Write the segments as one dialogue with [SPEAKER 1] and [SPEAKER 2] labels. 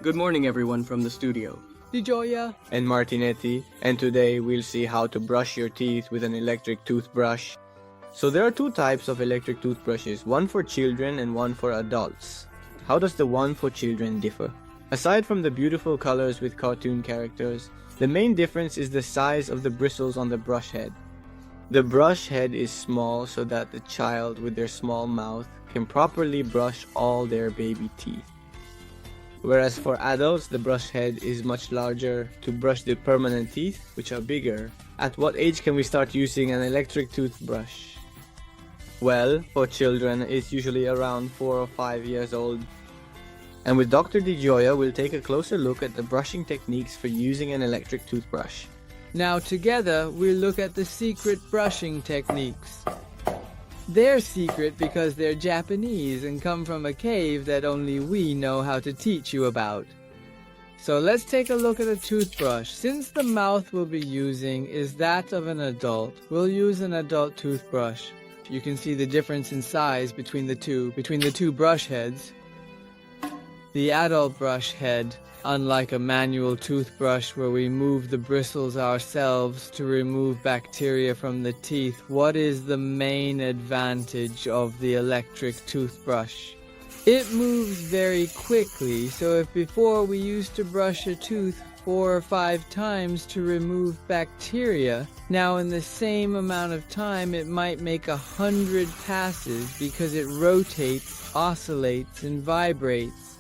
[SPEAKER 1] Good morning everyone from the studio.
[SPEAKER 2] Gioia
[SPEAKER 3] and Martinetti, and today we'll see how to brush your teeth with an electric toothbrush. So there are two types of electric toothbrushes, one for children and one for adults. How does the one for children differ? Aside from the beautiful colors with cartoon characters, the main difference is the size of the bristles on the brush head. The brush head is small so that the child with their small mouth can properly brush all their baby teeth. Whereas for adults, the brush head is much larger to brush the permanent teeth, which are bigger. At what age can we start using an electric toothbrush? Well, for children, it's usually around 4 or 5 years old. And with Dr. Gioia, we'll take a closer look at the brushing techniques for using an electric toothbrush.
[SPEAKER 2] Now together, we'll look at the secret brushing techniques. They're secret because they're Japanese and come from a cave that only we know how to teach you about. So let's take a look at a toothbrush. Since the mouth we'll be using is that of an adult, we'll use an adult toothbrush. You can see the difference in size between the two brush heads. The adult brush head, unlike a manual toothbrush where we move the bristles ourselves to remove bacteria from the teeth, what is the main advantage of the electric toothbrush? It moves very quickly, so if before we used to brush a tooth 4 or 5 times to remove bacteria, now in the same amount of time it might make 100 passes because it rotates, oscillates, and vibrates.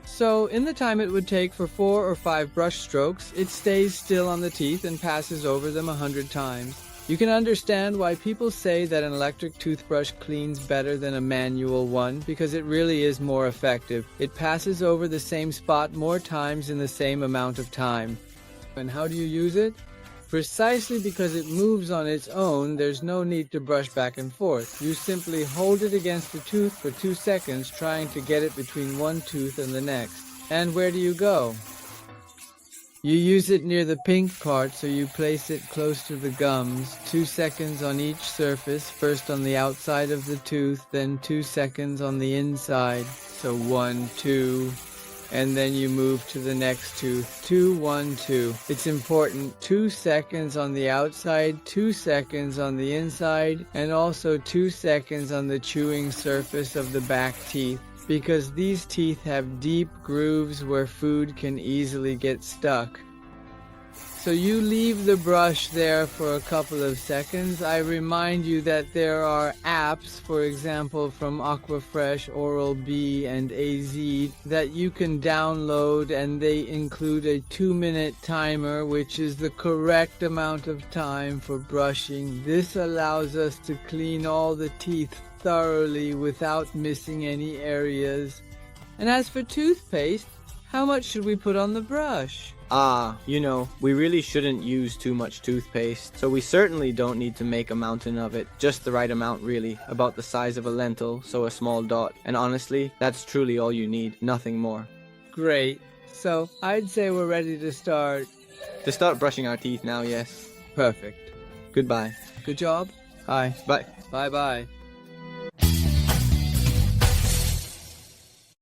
[SPEAKER 2] So, in the time it would take for 4 or 5 brush strokes, it stays still on the teeth and passes over them 100 times. You can understand why people say that an electric toothbrush cleans better than a manual one, because it really is more effective. It passes over the same spot more times in the same amount of time. And how do you use it? Precisely because it moves on its own, there's no need to brush back and forth. You simply hold it against the tooth for 2 seconds, trying to get it between one tooth and the next. And where do you go? You use it near the pink part, so you place it close to the gums. 2 seconds on each surface, first on the outside of the tooth, then 2 seconds on the inside. So 1, 2... and then you move to the next tooth. 2, 1, 2. It's important. 2 seconds on the outside, 2 seconds on the inside, and also 2 seconds on the chewing surface of the back teeth, because these teeth have deep grooves where food can easily get stuck. So you leave the brush there for a couple of seconds. I remind you that there are apps, for example from Aquafresh, Oral-B, and AZ, that you can download, and they include a 2-minute timer, which is the correct amount of time for brushing. This allows us to clean all the teeth thoroughly without missing any areas. And as for toothpaste, how much should we put on the brush?
[SPEAKER 3] We really shouldn't use too much toothpaste, so we certainly don't need to make a mountain of it. Just the right amount really, about the size of a lentil, so a small dot. And honestly, that's truly all you need, nothing more.
[SPEAKER 2] Great. So, I'd say we're ready to start.
[SPEAKER 3] To start brushing our teeth now, yes.
[SPEAKER 2] Perfect.
[SPEAKER 3] Goodbye.
[SPEAKER 2] Good job.
[SPEAKER 3] Hi. Bye.
[SPEAKER 2] Bye-bye.